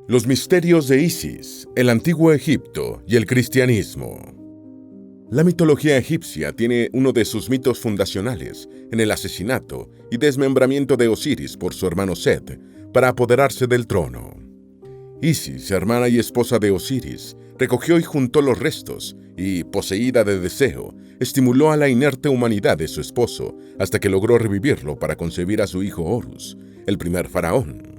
Los misterios de Isis, el antiguo Egipto y el cristianismo. La mitología egipcia tiene uno de sus mitos fundacionales en el asesinato y desmembramiento de Osiris por su hermano Set para apoderarse del trono. Isis, hermana y esposa de Osiris, recogió y juntó los restos y, poseída de deseo, estimuló a la inerte humanidad de su esposo hasta que logró revivirlo para concebir a su hijo Horus, el primer faraón.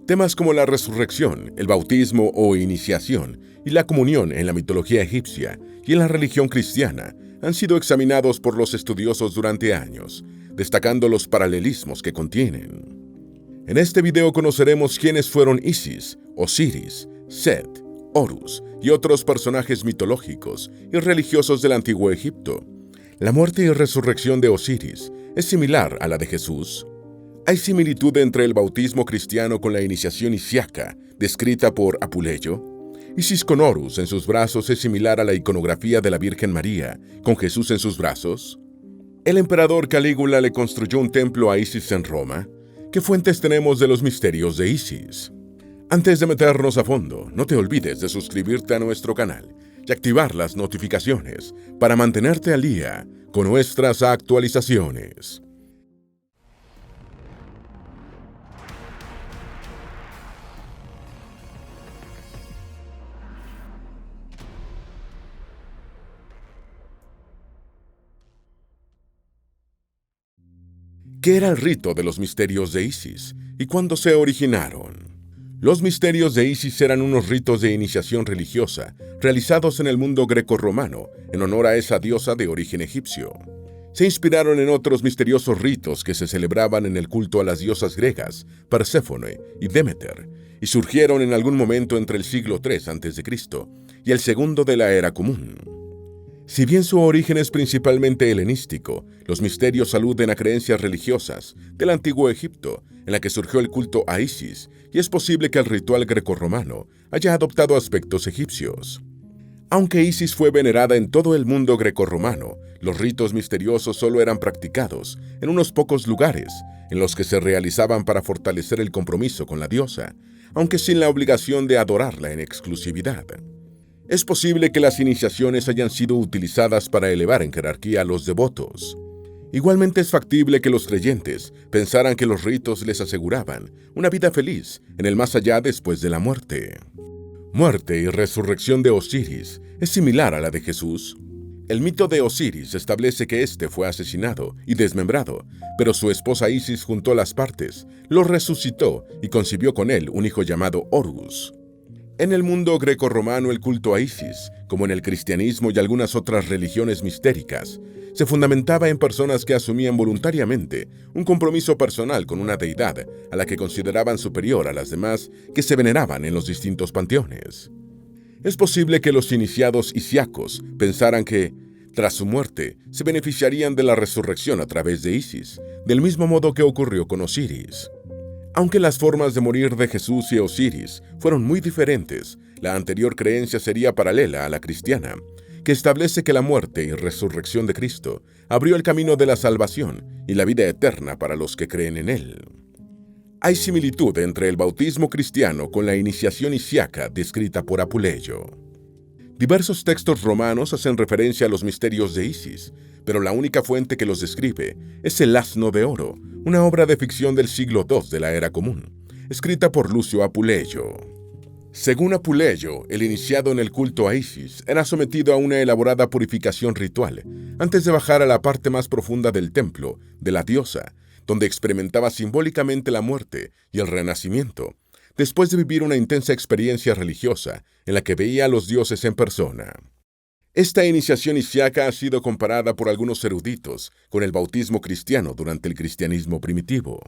Temas como la resurrección, el bautismo o iniciación y la comunión en la mitología egipcia y en la religión cristiana han sido examinados por los estudiosos durante años, destacando los paralelismos que contienen. En este video conoceremos quiénes fueron Isis, Osiris, Set, Horus y otros personajes mitológicos y religiosos del antiguo Egipto. ¿La muerte y resurrección de Osiris es similar a la de Jesús? ¿Hay similitud entre el bautismo cristiano con la iniciación isiaca, descrita por Apuleyo? ¿Isis con Horus en sus brazos es similar a la iconografía de la Virgen María, con Jesús en sus brazos? ¿El emperador Calígula le construyó un templo a Isis en Roma? ¿Qué fuentes tenemos de los misterios de Isis? Antes de meternos a fondo, no te olvides de suscribirte a nuestro canal y activar las notificaciones para mantenerte al día con nuestras actualizaciones. ¿Qué era el rito de los misterios de Isis y cuándo se originaron? Los misterios de Isis eran unos ritos de iniciación religiosa realizados en el mundo grecorromano en honor a esa diosa de origen egipcio. Se inspiraron en otros misteriosos ritos que se celebraban en el culto a las diosas griegas, Perséfone y Demeter, y surgieron en algún momento entre el siglo III a.C. y el segundo de la Era Común. Si bien su origen es principalmente helenístico, los misterios aluden a creencias religiosas del antiguo Egipto, en la que surgió el culto a Isis, y es posible que el ritual grecorromano haya adoptado aspectos egipcios. Aunque Isis fue venerada en todo el mundo grecorromano, los ritos misteriosos solo eran practicados en unos pocos lugares, en los que se realizaban para fortalecer el compromiso con la diosa, aunque sin la obligación de adorarla en exclusividad. Es posible que las iniciaciones hayan sido utilizadas para elevar en jerarquía a los devotos. Igualmente es factible que los creyentes pensaran que los ritos les aseguraban una vida feliz en el más allá después de la muerte. Muerte y resurrección de Osiris es similar a la de Jesús. El mito de Osiris establece que éste fue asesinado y desmembrado, pero su esposa Isis juntó las partes, lo resucitó y concibió con él un hijo llamado Horus. En el mundo grecorromano, el culto a Isis, como en el cristianismo y algunas otras religiones mistéricas, se fundamentaba en personas que asumían voluntariamente un compromiso personal con una deidad a la que consideraban superior a las demás que se veneraban en los distintos panteones. Es posible que los iniciados isiacos pensaran que, tras su muerte, se beneficiarían de la resurrección a través de Isis, del mismo modo que ocurrió con Osiris. Aunque las formas de morir de Jesús y Osiris fueron muy diferentes, la anterior creencia sería paralela a la cristiana, que establece que la muerte y resurrección de Cristo abrió el camino de la salvación y la vida eterna para los que creen en Él. Hay similitud entre el bautismo cristiano con la iniciación isiaca descrita por Apuleyo. Diversos textos romanos hacen referencia a los misterios de Isis, pero la única fuente que los describe es El Asno de Oro, una obra de ficción del siglo II de la Era Común, escrita por Lucio Apuleyo. Según Apuleyo, el iniciado en el culto a Isis era sometido a una elaborada purificación ritual antes de bajar a la parte más profunda del templo de la diosa, donde experimentaba simbólicamente la muerte y el renacimiento, después de vivir una intensa experiencia religiosa en la que veía a los dioses en persona. Esta iniciación isiaca ha sido comparada por algunos eruditos con el bautismo cristiano durante el cristianismo primitivo.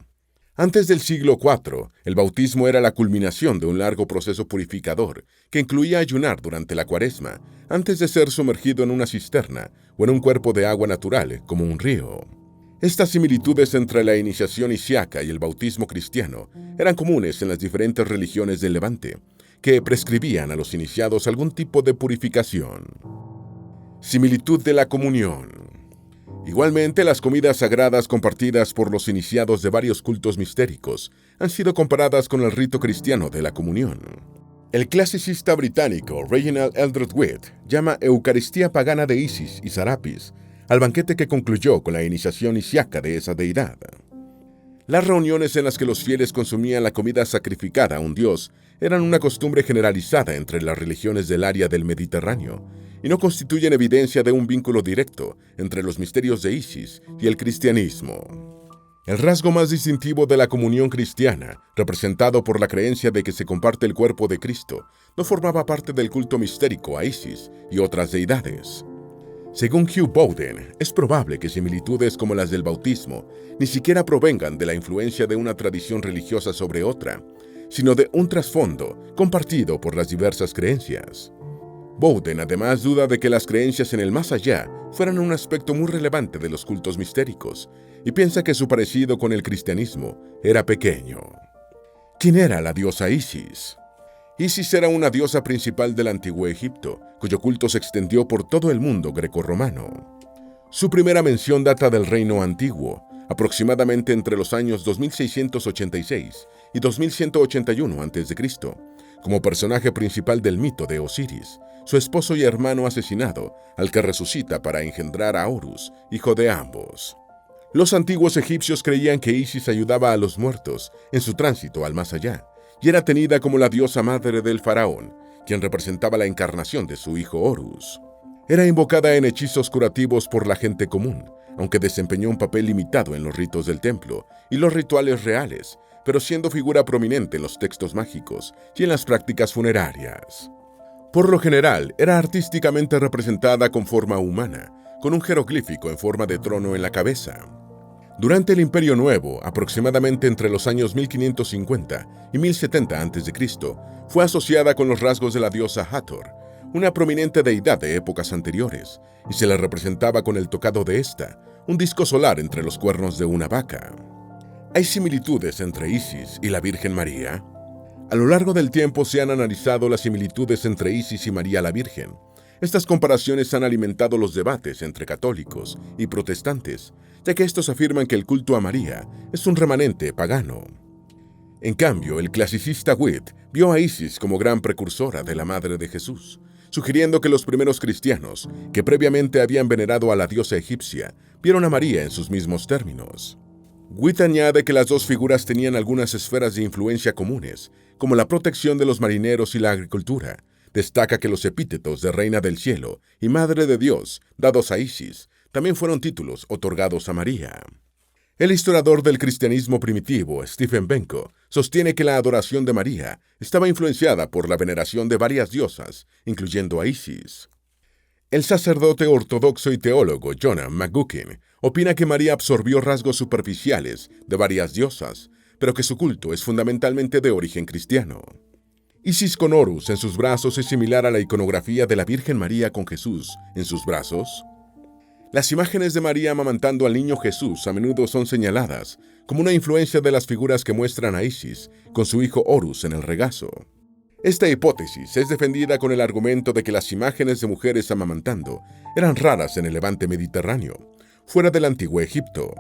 Antes del siglo IV, el bautismo era la culminación de un largo proceso purificador que incluía ayunar durante la Cuaresma antes de ser sumergido en una cisterna o en un cuerpo de agua natural como un río. Estas similitudes entre la iniciación isiaca y el bautismo cristiano eran comunes en las diferentes religiones del Levante, que prescribían a los iniciados algún tipo de purificación. Similitud de la comunión. Igualmente, las comidas sagradas compartidas por los iniciados de varios cultos mistéricos han sido comparadas con el rito cristiano de la comunión. El clasicista británico Reginald Eldred Witt llama Eucaristía pagana de Isis y Serapis al banquete que concluyó con la iniciación isiaca de esa deidad. Las reuniones en las que los fieles consumían la comida sacrificada a un dios eran una costumbre generalizada entre las religiones del área del Mediterráneo y no constituyen evidencia de un vínculo directo entre los misterios de Isis y el cristianismo. El rasgo más distintivo de la comunión cristiana, representado por la creencia de que se comparte el cuerpo de Cristo, no formaba parte del culto mistérico a Isis y otras deidades. Según Hugh Bowden, es probable que similitudes como las del bautismo ni siquiera provengan de la influencia de una tradición religiosa sobre otra, sino de un trasfondo compartido por las diversas creencias. Bowden además duda de que las creencias en el más allá fueran un aspecto muy relevante de los cultos mistéricos, y piensa que su parecido con el cristianismo era pequeño. ¿Quién era la diosa Isis? Isis era una diosa principal del antiguo Egipto, cuyo culto se extendió por todo el mundo grecorromano. Su primera mención data del Reino Antiguo, aproximadamente entre los años 2686 y 2181 a.C., como personaje principal del mito de Osiris, su esposo y hermano asesinado, al que resucita para engendrar a Horus, hijo de ambos. Los antiguos egipcios creían que Isis ayudaba a los muertos en su tránsito al más allá, y era tenida como la diosa madre del faraón, quien representaba la encarnación de su hijo Horus. Era invocada en hechizos curativos por la gente común, aunque desempeñó un papel limitado en los ritos del templo y los rituales reales, pero siendo figura prominente en los textos mágicos y en las prácticas funerarias. Por lo general, era artísticamente representada con forma humana, con un jeroglífico en forma de trono en la cabeza. Durante el Imperio Nuevo, aproximadamente entre los años 1550 y 1070 a.C., fue asociada con los rasgos de la diosa Hathor, una prominente deidad de épocas anteriores, y se la representaba con el tocado de esta, un disco solar entre los cuernos de una vaca. ¿Hay similitudes entre Isis y la Virgen María? A lo largo del tiempo se han analizado las similitudes entre Isis y María la Virgen. Estas comparaciones han alimentado los debates entre católicos y protestantes, ya que estos afirman que el culto a María es un remanente pagano. En cambio, el clasicista Witt vio a Isis como gran precursora de la Madre de Jesús, sugiriendo que los primeros cristianos, que previamente habían venerado a la diosa egipcia, vieron a María en sus mismos términos. Witt añade que las dos figuras tenían algunas esferas de influencia comunes, como la protección de los marineros y la agricultura. Destaca que los epítetos de Reina del Cielo y Madre de Dios, dados a Isis, también fueron títulos otorgados a María. El historiador del cristianismo primitivo, Stephen Benko, sostiene que la adoración de María estaba influenciada por la veneración de varias diosas, incluyendo a Isis. El sacerdote ortodoxo y teólogo Jonah McGuckin opina que María absorbió rasgos superficiales de varias diosas, pero que su culto es fundamentalmente de origen cristiano. Isis con Horus en sus brazos es similar a la iconografía de la Virgen María con Jesús en sus brazos. Las imágenes de María amamantando al niño Jesús a menudo son señaladas como una influencia de las figuras que muestran a Isis con su hijo Horus en el regazo. Esta hipótesis es defendida con el argumento de que las imágenes de mujeres amamantando eran raras en el levante mediterráneo, fuera del antiguo Egipto.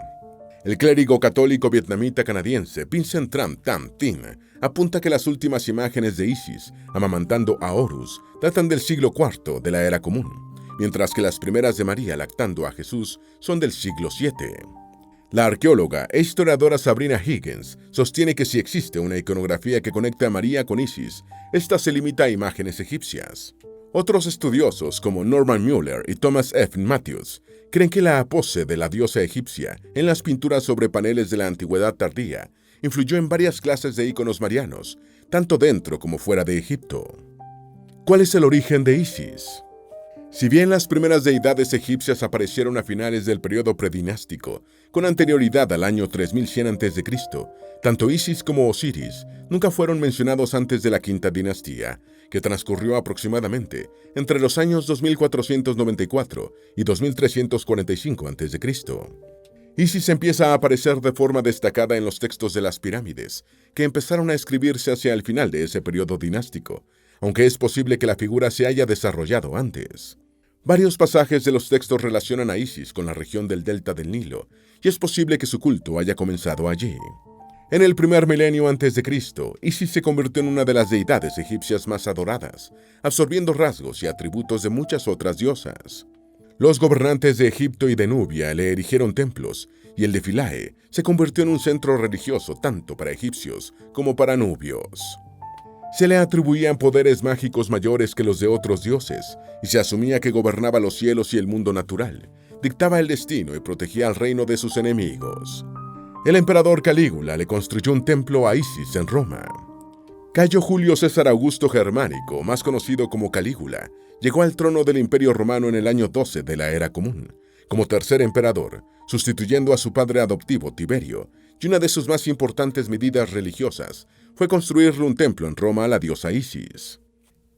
El clérigo católico vietnamita canadiense Vincent Tram Tam Tin apunta que las últimas imágenes de Isis amamantando a Horus datan del siglo IV de la Era Común, mientras que las primeras de María lactando a Jesús son del siglo VII. La arqueóloga e historiadora Sabrina Higgins sostiene que si existe una iconografía que conecta a María con Isis, esta se limita a imágenes egipcias. Otros estudiosos, como Norman Mueller y Thomas F. Matthews, creen que la pose de la diosa egipcia en las pinturas sobre paneles de la antigüedad tardía influyó en varias clases de íconos marianos, tanto dentro como fuera de Egipto. ¿Cuál es el origen de Isis? Si bien las primeras deidades egipcias aparecieron a finales del periodo predinástico, con anterioridad al año 3100 a.C., tanto Isis como Osiris nunca fueron mencionados antes de la quinta dinastía, que transcurrió aproximadamente entre los años 2494 y 2345 a.C. Isis empieza a aparecer de forma destacada en los textos de las pirámides, que empezaron a escribirse hacia el final de ese periodo dinástico, aunque es posible que la figura se haya desarrollado antes. Varios pasajes de los textos relacionan a Isis con la región del delta del Nilo, y es posible que su culto haya comenzado allí. En el primer milenio antes de Cristo, Isis se convirtió en una de las deidades egipcias más adoradas, absorbiendo rasgos y atributos de muchas otras diosas. Los gobernantes de Egipto y de Nubia le erigieron templos, y el de Philae se convirtió en un centro religioso tanto para egipcios como para nubios. Se le atribuían poderes mágicos mayores que los de otros dioses, y se asumía que gobernaba los cielos y el mundo natural, dictaba el destino y protegía al reino de sus enemigos. El emperador Calígula le construyó un templo a Isis en Roma. Cayo Julio César Augusto Germánico, más conocido como Calígula, llegó al trono del Imperio Romano en el año 12 de la Era Común, como tercer emperador, sustituyendo a su padre adoptivo Tiberio, y una de sus más importantes medidas religiosas fue construirle un templo en Roma a la diosa Isis.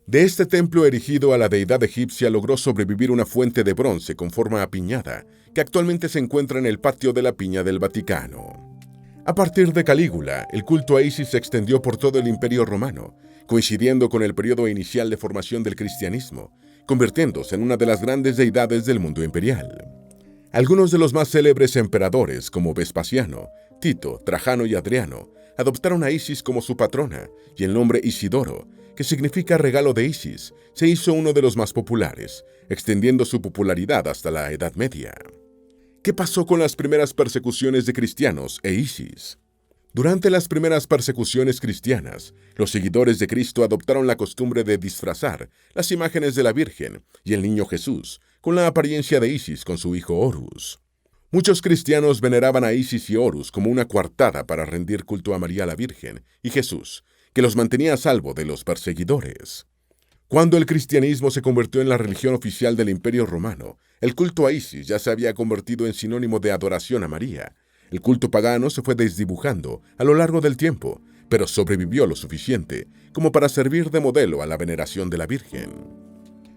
De este templo erigido a la deidad egipcia logró sobrevivir una fuente de bronce con forma apiñada, que actualmente se encuentra en el patio de la Piña del Vaticano. A partir de Calígula, el culto a Isis se extendió por todo el Imperio Romano, coincidiendo con el periodo inicial de formación del cristianismo, convirtiéndose en una de las grandes deidades del mundo imperial. Algunos de los más célebres emperadores, como Vespasiano, Tito, Trajano y Adriano, adoptaron a Isis como su patrona, y el nombre Isidoro, que significa regalo de Isis, se hizo uno de los más populares, extendiendo su popularidad hasta la Edad Media. ¿Qué pasó con las primeras persecuciones de cristianos e Isis? Durante las primeras persecuciones cristianas, los seguidores de Cristo adoptaron la costumbre de disfrazar las imágenes de la Virgen y el niño Jesús con la apariencia de Isis con su hijo Horus. Muchos cristianos veneraban a Isis y Horus como una coartada para rendir culto a María la Virgen y Jesús, que los mantenía a salvo de los perseguidores. Cuando el cristianismo se convirtió en la religión oficial del Imperio Romano, el culto a Isis ya se había convertido en sinónimo de adoración a María. El culto pagano se fue desdibujando a lo largo del tiempo, pero sobrevivió lo suficiente como para servir de modelo a la veneración de la Virgen.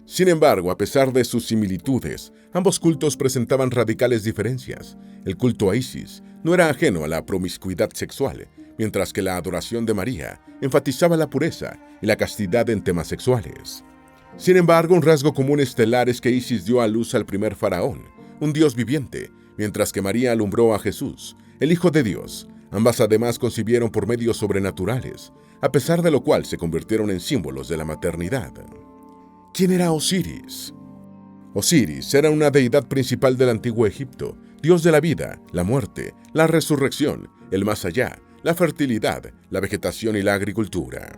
Sin embargo, a pesar de sus similitudes, ambos cultos presentaban radicales diferencias. El culto a Isis no era ajeno a la promiscuidad sexual, mientras que la adoración de María enfatizaba la pureza y la castidad en temas sexuales. Sin embargo, un rasgo común estelar es que Isis dio a luz al primer faraón, un dios viviente, mientras que María alumbró a Jesús, el Hijo de Dios. Ambas además concibieron por medios sobrenaturales, a pesar de lo cual se convirtieron en símbolos de la maternidad. ¿Quién era Osiris? Osiris era una deidad principal del antiguo Egipto, dios de la vida, la muerte, la resurrección, el más allá, la fertilidad, la vegetación y la agricultura.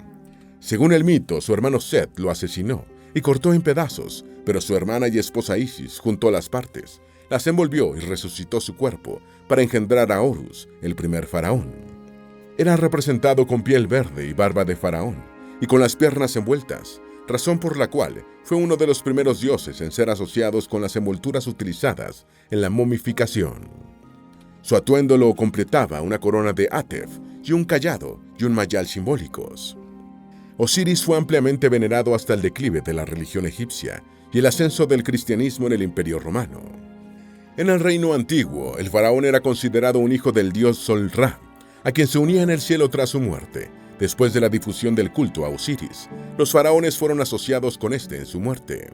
Según el mito, su hermano Set lo asesinó y cortó en pedazos, pero su hermana y esposa Isis juntó las partes, las envolvió y resucitó su cuerpo para engendrar a Horus, el primer faraón. Era representado con piel verde y barba de faraón, y con las piernas envueltas, razón por la cual fue uno de los primeros dioses en ser asociados con las envolturas utilizadas en la momificación. Su atuendo lo completaba una corona de Atef y un cayado y un mayal simbólicos. Osiris fue ampliamente venerado hasta el declive de la religión egipcia y el ascenso del cristianismo en el Imperio Romano. En el reino antiguo, el faraón era considerado un hijo del dios Sol-Ra, a quien se unía en el cielo tras su muerte. Después de la difusión del culto a Osiris, los faraones fueron asociados con este en su muerte.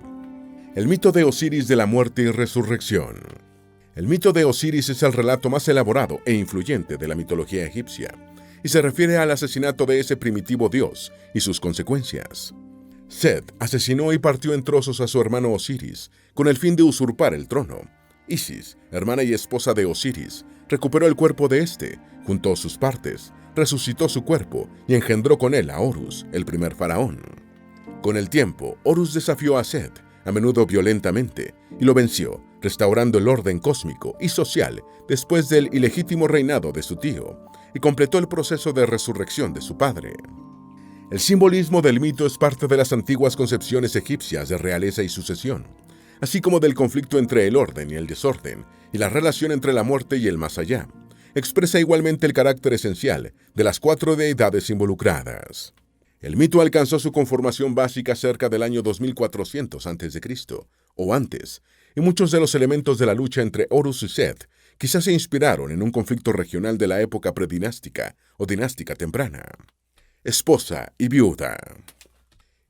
El mito de Osiris de la muerte y resurrección. El mito de Osiris es el relato más elaborado e influyente de la mitología egipcia, y se refiere al asesinato de ese primitivo dios y sus consecuencias. Set asesinó y partió en trozos a su hermano Osiris, con el fin de usurpar el trono. Isis, hermana y esposa de Osiris, recuperó el cuerpo de este, juntó sus partes, resucitó su cuerpo y engendró con él a Horus, el primer faraón. Con el tiempo, Horus desafió a Set, a menudo violentamente, y lo venció, restaurando el orden cósmico y social después del ilegítimo reinado de su tío, y completó el proceso de resurrección de su padre. El simbolismo del mito es parte de las antiguas concepciones egipcias de realeza y sucesión, así como del conflicto entre el orden y el desorden, y la relación entre la muerte y el más allá. Expresa igualmente el carácter esencial de las 4 deidades involucradas. El mito alcanzó su conformación básica cerca del año 2400 a.C., o antes, y muchos de los elementos de la lucha entre Horus y Set quizás se inspiraron en un conflicto regional de la época predinástica o dinástica temprana. Esposa y viuda.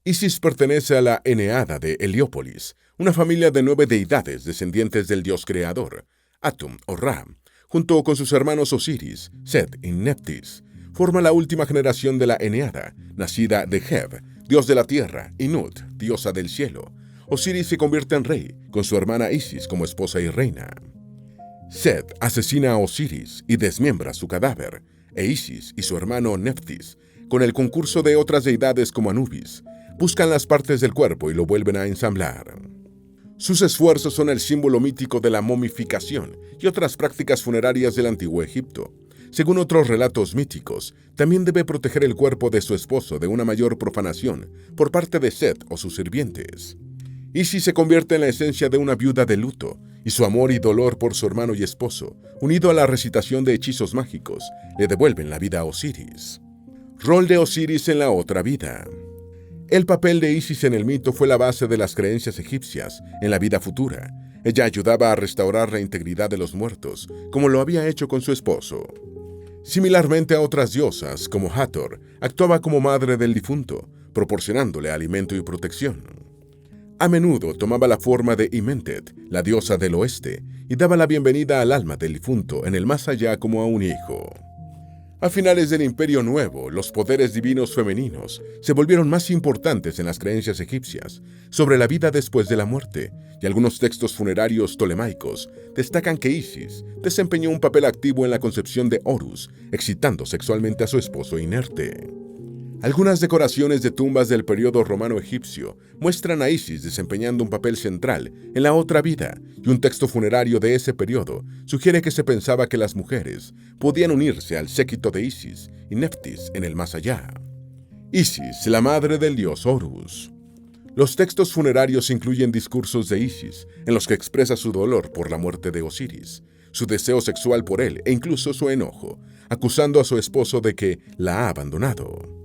Isis pertenece a la Eneada de Heliópolis, una familia de 9 deidades descendientes del dios creador, Atum o Ra, junto con sus hermanos Osiris, Set y Neftis, forma la última generación de la Eneada, nacida de Heb, dios de la tierra, y Nut, diosa del cielo. Osiris se convierte en rey, con su hermana Isis como esposa y reina. Set asesina a Osiris y desmiembra su cadáver, e Isis y su hermano Neftis, con el concurso de otras deidades como Anubis, buscan las partes del cuerpo y lo vuelven a ensamblar. Sus esfuerzos son el símbolo mítico de la momificación y otras prácticas funerarias del antiguo Egipto. Según otros relatos míticos, también debe proteger el cuerpo de su esposo de una mayor profanación por parte de Set o sus sirvientes. Isis se convierte en la esencia de una viuda de luto, y su amor y dolor por su hermano y esposo, unido a la recitación de hechizos mágicos, le devuelven la vida a Osiris. Rol de Osiris en la otra vida. El papel de Isis en el mito fue la base de las creencias egipcias en la vida futura. Ella ayudaba a restaurar la integridad de los muertos, como lo había hecho con su esposo. Similarmente a otras diosas, como Hathor, actuaba como madre del difunto, proporcionándole alimento y protección. A menudo tomaba la forma de Imentet, la diosa del oeste, y daba la bienvenida al alma del difunto en el más allá como a un hijo. A finales del Imperio Nuevo, los poderes divinos femeninos se volvieron más importantes en las creencias egipcias sobre la vida después de la muerte, y algunos textos funerarios tolemaicos destacan que Isis desempeñó un papel activo en la concepción de Horus, excitando sexualmente a su esposo inerte. Algunas decoraciones de tumbas del periodo romano-egipcio muestran a Isis desempeñando un papel central en la otra vida, y un texto funerario de ese periodo sugiere que se pensaba que las mujeres podían unirse al séquito de Isis y Neftis en el más allá. Isis, la madre del dios Horus. Los textos funerarios incluyen discursos de Isis, en los que expresa su dolor por la muerte de Osiris, su deseo sexual por él e incluso su enojo, acusando a su esposo de que la ha abandonado.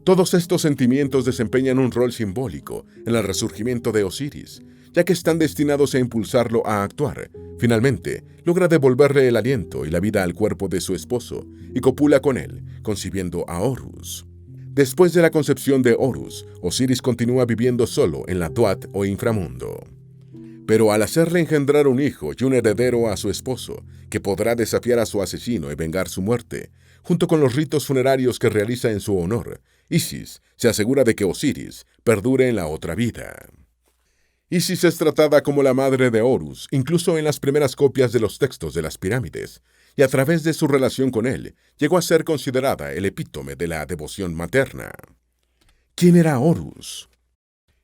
Todos estos sentimientos desempeñan un rol simbólico en el resurgimiento de Osiris, ya que están destinados a impulsarlo a actuar. Finalmente, logra devolverle el aliento y la vida al cuerpo de su esposo y copula con él, concibiendo a Horus. Después de la concepción de Horus, Osiris continúa viviendo solo en la Duat o inframundo. Pero al hacerle engendrar un hijo y un heredero a su esposo, que podrá desafiar a su asesino y vengar su muerte, junto con los ritos funerarios que realiza en su honor, Isis se asegura de que Osiris perdure en la otra vida. Isis es tratada como la madre de Horus, incluso en las primeras copias de los textos de las pirámides, y a través de su relación con él, llegó a ser considerada el epítome de la devoción materna. ¿Quién era Horus?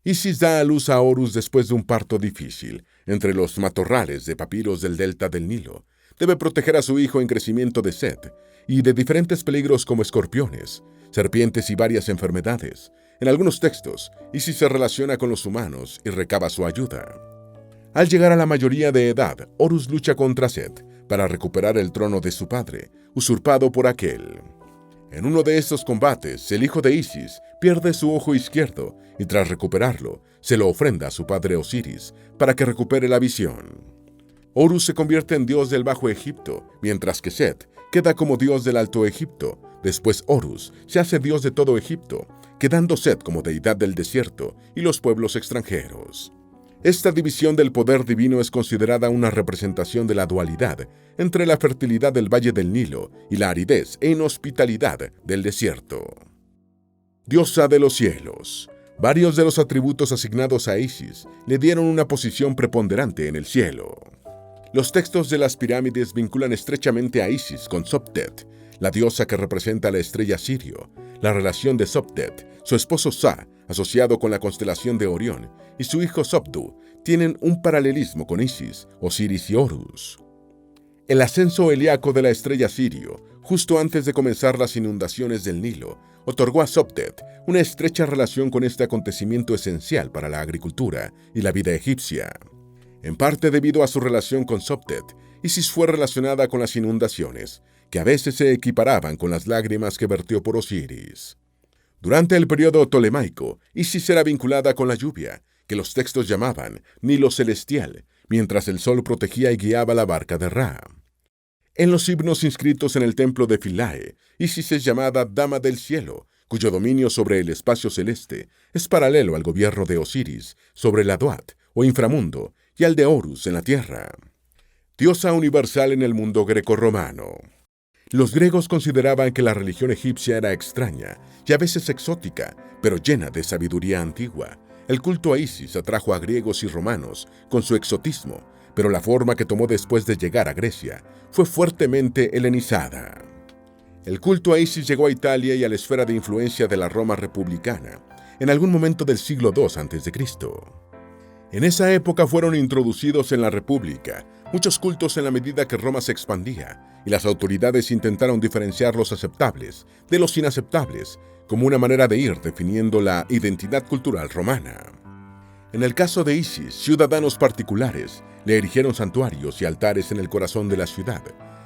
Isis da a luz a Horus después de un parto difícil, entre los matorrales de papiros del delta del Nilo. Debe proteger a su hijo en crecimiento de Set y de diferentes peligros como escorpiones, serpientes y varias enfermedades. En algunos textos, Isis se relaciona con los humanos y recaba su ayuda. Al llegar a la mayoría de edad, Horus lucha contra Set para recuperar el trono de su padre, usurpado por aquel. En uno de estos combates, el hijo de Isis pierde su ojo izquierdo y tras recuperarlo, se lo ofrenda a su padre Osiris para que recupere la visión. Horus se convierte en dios del Bajo Egipto, mientras que Set queda como dios del Alto Egipto. Después Horus se hace dios de todo Egipto, quedando Set como deidad del desierto y los pueblos extranjeros. Esta división del poder divino es considerada una representación de la dualidad entre la fertilidad del Valle del Nilo y la aridez e inhospitalidad del desierto. Diosa de los cielos. Varios de los atributos asignados a Isis le dieron una posición preponderante en el cielo. Los textos de las pirámides vinculan estrechamente a Isis con Sopdet, la diosa que representa a la estrella Sirio. La relación de Sopdet, su esposo Sa, asociado con la constelación de Orión, y su hijo Sopdu, tienen un paralelismo con Isis, Osiris y Horus. El ascenso helíaco de la estrella Sirio, justo antes de comenzar las inundaciones del Nilo, otorgó a Sopdet una estrecha relación con este acontecimiento esencial para la agricultura y la vida egipcia. En parte debido a su relación con Sopdet, Isis fue relacionada con las inundaciones, que a veces se equiparaban con las lágrimas que vertió por Osiris. Durante el periodo tolemaico, Isis era vinculada con la lluvia, que los textos llamaban Nilo celestial, mientras el sol protegía y guiaba la barca de Ra. En los himnos inscritos en el templo de Philae, Isis es llamada Dama del Cielo, cuyo dominio sobre el espacio celeste es paralelo al gobierno de Osiris sobre la Duat o inframundo y al de Horus en la tierra. diosa universal en el mundo grecorromano. Los griegos consideraban que la religión egipcia era extraña y a veces exótica, pero llena de sabiduría antigua. El culto a Isis atrajo a griegos y romanos con su exotismo, pero la forma que tomó después de llegar a Grecia fue fuertemente helenizada. El culto a Isis llegó a Italia y a la esfera de influencia de la Roma republicana en algún momento del siglo II a.C. En esa época fueron introducidos en la República muchos cultos en la medida que Roma se expandía, y las autoridades intentaron diferenciar los aceptables de los inaceptables como una manera de ir definiendo la identidad cultural romana. En el caso de Isis, ciudadanos particulares le erigieron santuarios y altares en el corazón de la ciudad,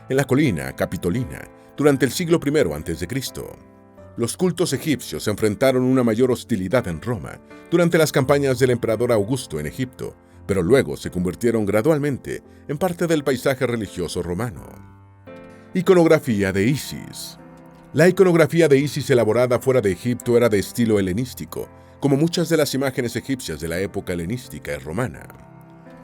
en la colina capitolina, durante el siglo I a.C. Los cultos egipcios enfrentaron una mayor hostilidad en Roma durante las campañas del emperador Augusto en Egipto, pero luego se convirtieron gradualmente en parte del paisaje religioso romano. Iconografía de Isis. La iconografía de Isis elaborada fuera de Egipto era de estilo helenístico, como muchas de las imágenes egipcias de la época helenística y romana.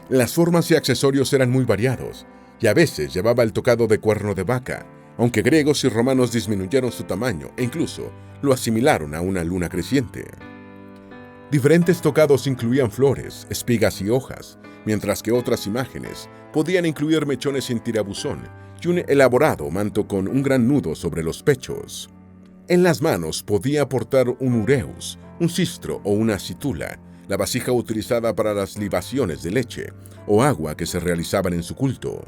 Las formas y accesorios eran muy variados, y a veces llevaba el tocado de cuerno de vaca, aunque griegos y romanos disminuyeron su tamaño e incluso lo asimilaron a una luna creciente. Diferentes tocados incluían flores, espigas y hojas, mientras que otras imágenes podían incluir mechones sin tirabuzón y un elaborado manto con un gran nudo sobre los pechos. En las manos podía portar un ureus, un cistro o una citula, la vasija utilizada para las libaciones de leche o agua que se realizaban en su culto.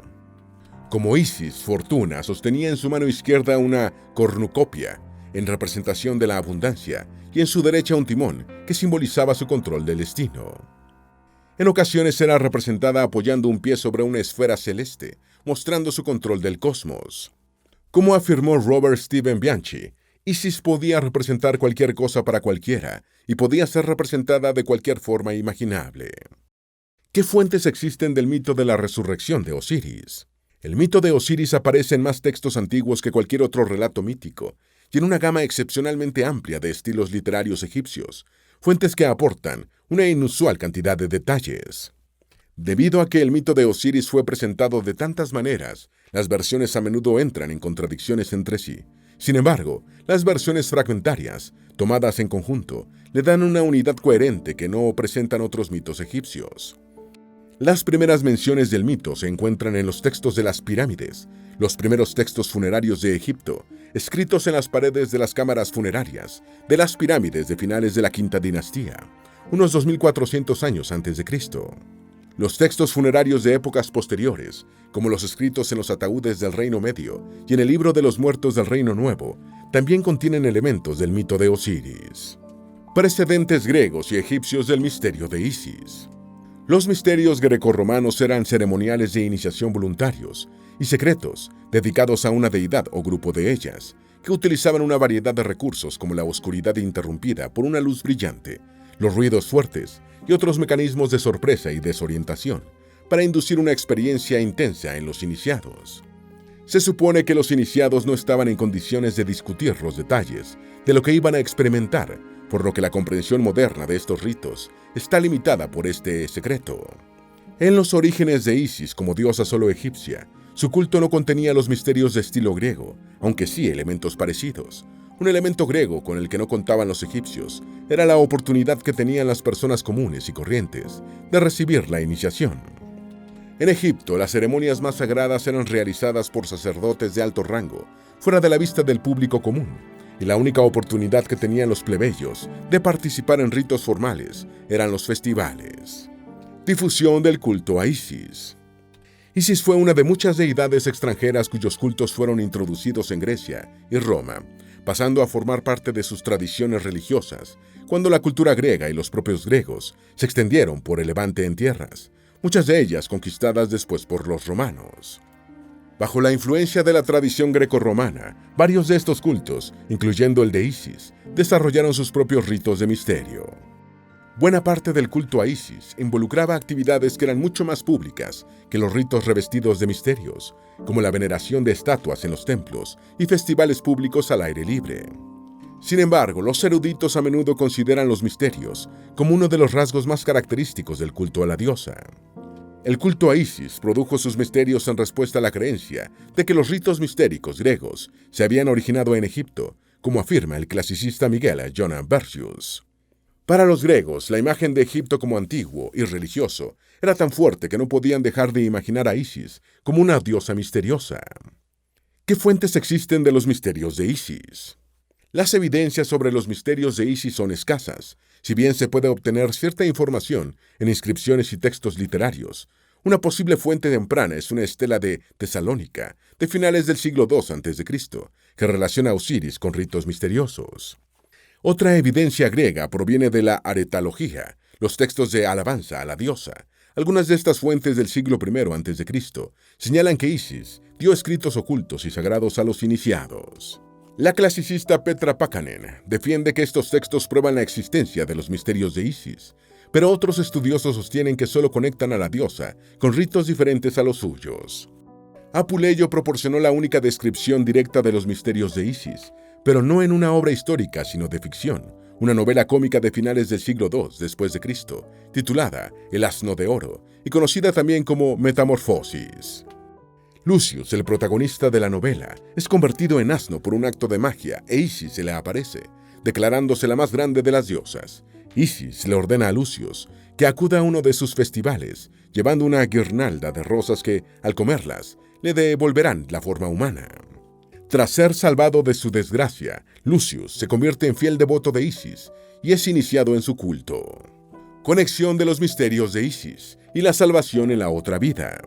Como Isis, Fortuna sostenía en su mano izquierda una cornucopia, en representación de la abundancia, y en su derecha un timón, que simbolizaba su control del destino. En ocasiones era representada apoyando un pie sobre una esfera celeste, mostrando su control del cosmos. Como afirmó Robert Stephen Bianchi, Isis podía representar cualquier cosa para cualquiera, y podía ser representada de cualquier forma imaginable. ¿Qué fuentes existen del mito de la resurrección de Osiris? El mito de Osiris aparece en más textos antiguos que cualquier otro relato mítico, y en una gama excepcionalmente amplia de estilos literarios egipcios, fuentes que aportan una inusual cantidad de detalles. Debido a que el mito de Osiris fue presentado de tantas maneras, las versiones a menudo entran en contradicciones entre sí. Sin embargo, las versiones fragmentarias, tomadas en conjunto, le dan una unidad coherente que no presentan otros mitos egipcios. Las primeras menciones del mito se encuentran en los textos de las pirámides, los primeros textos funerarios de Egipto, escritos en las paredes de las cámaras funerarias de las pirámides de finales de la Quinta Dinastía, unos 2400 años antes de Cristo. Los textos funerarios de épocas posteriores, como los escritos en los ataúdes del Reino Medio y en el libro de los muertos del Reino Nuevo, también contienen elementos del mito de Osiris. Precedentes griegos y egipcios del misterio de Isis. Los misterios grecorromanos eran ceremoniales de iniciación voluntarios y secretos, dedicados a una deidad o grupo de ellas, que utilizaban una variedad de recursos como la oscuridad interrumpida por una luz brillante, los ruidos fuertes y otros mecanismos de sorpresa y desorientación, para inducir una experiencia intensa en los iniciados. Se supone que los iniciados no estaban en condiciones de discutir los detalles de lo que iban a experimentar, por lo que la comprensión moderna de estos ritos está limitada por este secreto. En los orígenes de Isis como diosa solo egipcia, su culto no contenía los misterios de estilo griego, aunque sí elementos parecidos. Un elemento griego con el que no contaban los egipcios era la oportunidad que tenían las personas comunes y corrientes de recibir la iniciación. En Egipto, las ceremonias más sagradas eran realizadas por sacerdotes de alto rango, fuera de la vista del público común, y la única oportunidad que tenían los plebeyos de participar en ritos formales eran los festivales. Difusión del culto a Isis. Isis fue una de muchas deidades extranjeras cuyos cultos fueron introducidos en Grecia y Roma, pasando a formar parte de sus tradiciones religiosas, cuando la cultura griega y los propios griegos se extendieron por el Levante en tierras, muchas de ellas conquistadas después por los romanos. Bajo la influencia de la tradición grecorromana, varios de estos cultos, incluyendo el de Isis, desarrollaron sus propios ritos de misterio. Buena parte del culto a Isis involucraba actividades que eran mucho más públicas que los ritos revestidos de misterios, como la veneración de estatuas en los templos y festivales públicos al aire libre. Sin embargo, los eruditos a menudo consideran los misterios como uno de los rasgos más característicos del culto a la diosa. El culto a Isis produjo sus misterios en respuesta a la creencia de que los ritos mistéricos griegos se habían originado en Egipto, como afirma el clasicista Miguel John Bergius. Para los griegos, la imagen de Egipto como antiguo y religioso era tan fuerte que no podían dejar de imaginar a Isis como una diosa misteriosa. ¿Qué fuentes existen de los misterios de Isis? Las evidencias sobre los misterios de Isis son escasas, si bien se puede obtener cierta información en inscripciones y textos literarios. Una posible fuente temprana es una estela de Tesalónica, de finales del siglo II a.C., que relaciona a Osiris con ritos misteriosos. Otra evidencia griega proviene de la aretalogía, los textos de alabanza a la diosa. Algunas de estas fuentes del siglo I a.C. señalan que Isis dio escritos ocultos y sagrados a los iniciados. La clasicista Petra Pakkanen defiende que estos textos prueban la existencia de los misterios de Isis, pero otros estudiosos sostienen que solo conectan a la diosa con ritos diferentes a los suyos. Apuleyo proporcionó la única descripción directa de los misterios de Isis, pero no en una obra histórica, sino de ficción, una novela cómica de finales del siglo II después de Cristo, titulada El asno de oro y conocida también como Metamorfosis. Lucius, el protagonista de la novela, es convertido en asno por un acto de magia e Isis se le aparece, declarándose la más grande de las diosas. Isis le ordena a Lucius que acuda a uno de sus festivales, llevando una guirnalda de rosas que, al comerlas, le devolverán la forma humana. Tras ser salvado de su desgracia, Lucius se convierte en fiel devoto de Isis y es iniciado en su culto. Conexión de los misterios de Isis y la salvación en la otra vida.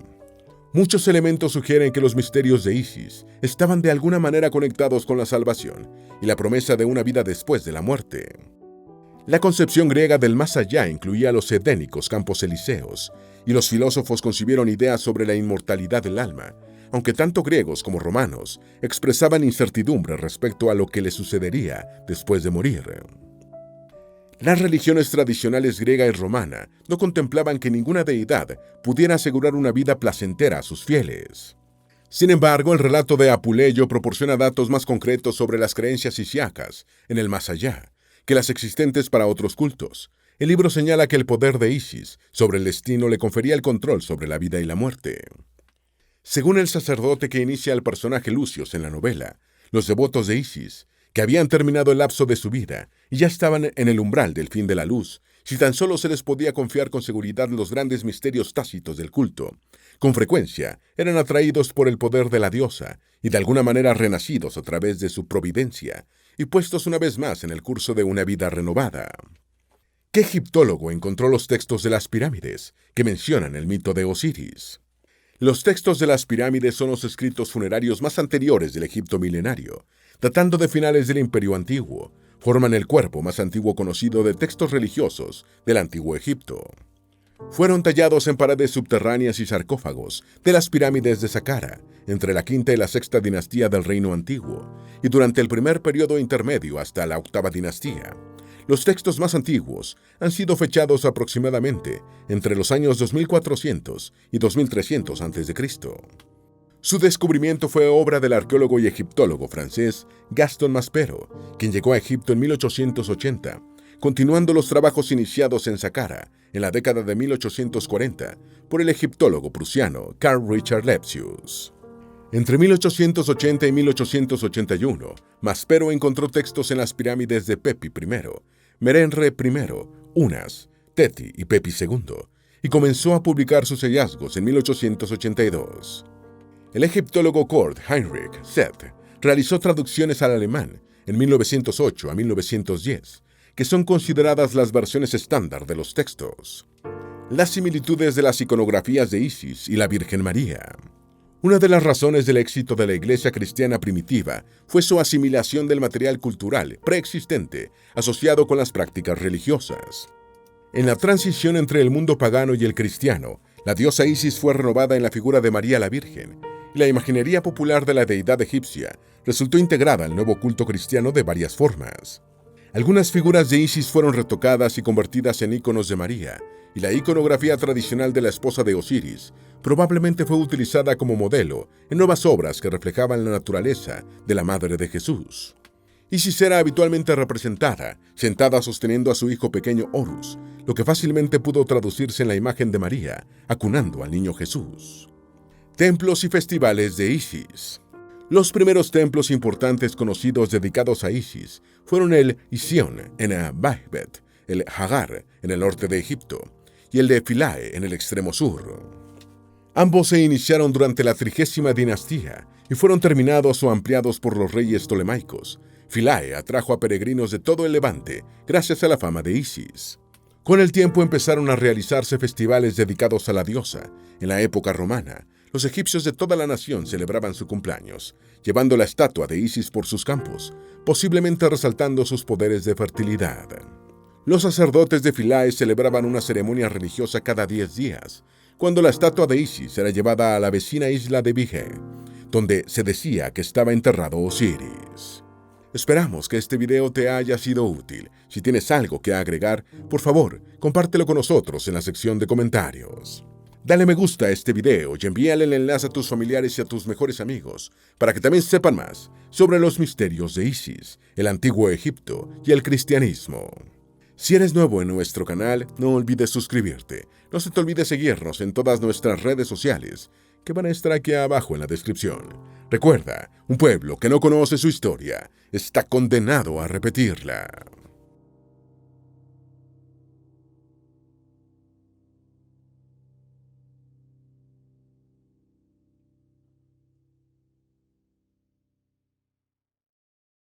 Muchos elementos sugieren que los misterios de Isis estaban de alguna manera conectados con la salvación y la promesa de una vida después de la muerte. La concepción griega del más allá incluía los edénicos campos elíseos, y los filósofos concibieron ideas sobre la inmortalidad del alma, aunque tanto griegos como romanos expresaban incertidumbre respecto a lo que le sucedería después de morir. Las religiones tradicionales griega y romana no contemplaban que ninguna deidad pudiera asegurar una vida placentera a sus fieles. Sin embargo, el relato de Apuleyo proporciona datos más concretos sobre las creencias isiacas en el más allá que las existentes para otros cultos. El libro señala que el poder de Isis sobre el destino le confería el control sobre la vida y la muerte. Según el sacerdote que inicia al personaje Lucius en la novela, los devotos de Isis, que habían terminado el lapso de su vida y ya estaban en el umbral del fin de la luz, si tan solo se les podía confiar con seguridad los grandes misterios tácitos del culto, con frecuencia eran atraídos por el poder de la diosa y de alguna manera renacidos a través de su providencia y puestos una vez más en el curso de una vida renovada. ¿Qué egiptólogo encontró los textos de las pirámides que mencionan el mito de Osiris? Los textos de las pirámides son los escritos funerarios más anteriores del Egipto milenario, datando de finales del Imperio Antiguo. Forman el cuerpo más antiguo conocido de textos religiosos del Antiguo Egipto. Fueron tallados en paredes subterráneas y sarcófagos de las pirámides de Saqqara, entre la quinta y la sexta dinastía del Reino Antiguo, y durante el primer periodo intermedio hasta la octava dinastía. Los textos más antiguos han sido fechados aproximadamente entre los años 2400 y 2300 a.C. Su descubrimiento fue obra del arqueólogo y egiptólogo francés Gaston Maspero, quien llegó a Egipto en 1880, continuando los trabajos iniciados en Saqqara en la década de 1840 por el egiptólogo prusiano Carl Richard Lepsius. Entre 1880 y 1881, Maspero encontró textos en las pirámides de Pepi I, Merenre I, Unas, Teti y Pepi II, y comenzó a publicar sus hallazgos en 1882. El egiptólogo Kurt Heinrich Seth realizó traducciones al alemán en 1908 a 1910, que son consideradas las versiones estándar de los textos. Las similitudes de las iconografías de Isis y la Virgen María. Una de las razones del éxito de la Iglesia cristiana primitiva fue su asimilación del material cultural preexistente asociado con las prácticas religiosas. En la transición entre el mundo pagano y el cristiano, la diosa Isis fue renovada en la figura de María la Virgen, y la imaginería popular de la deidad egipcia resultó integrada al nuevo culto cristiano de varias formas. Algunas figuras de Isis fueron retocadas y convertidas en íconos de María, y la iconografía tradicional de la esposa de Osiris probablemente fue utilizada como modelo en nuevas obras que reflejaban la naturaleza de la Madre de Jesús. Isis era habitualmente representada, sentada sosteniendo a su hijo pequeño Horus, lo que fácilmente pudo traducirse en la imagen de María, acunando al niño Jesús. Templos y festivales de Isis. Los primeros templos importantes conocidos dedicados a Isis fueron el Isión en Bahbet, el Hagar en el norte de Egipto y el de Philae en el extremo sur. Ambos se iniciaron durante la 30ª dinastía y fueron terminados o ampliados por los reyes tolemaicos. Philae atrajo a peregrinos de todo el Levante gracias a la fama de Isis. Con el tiempo empezaron a realizarse festivales dedicados a la diosa. En la época romana, los egipcios de toda la nación celebraban su cumpleaños, llevando la estatua de Isis por sus campos, posiblemente resaltando sus poderes de fertilidad. Los sacerdotes de Philae celebraban una ceremonia religiosa cada 10 días, cuando la estatua de Isis era llevada a la vecina isla de Bige, donde se decía que estaba enterrado Osiris. Esperamos que este video te haya sido útil. Si tienes algo que agregar, por favor, compártelo con nosotros en la sección de comentarios. Dale me gusta a este video y envíale el enlace a tus familiares y a tus mejores amigos para que también sepan más sobre los misterios de Isis, el antiguo Egipto y el cristianismo. Si eres nuevo en nuestro canal, no olvides suscribirte. No se te olvide seguirnos en todas nuestras redes sociales, que van a estar aquí abajo en la descripción. Recuerda, un pueblo que no conoce su historia está condenado a repetirla.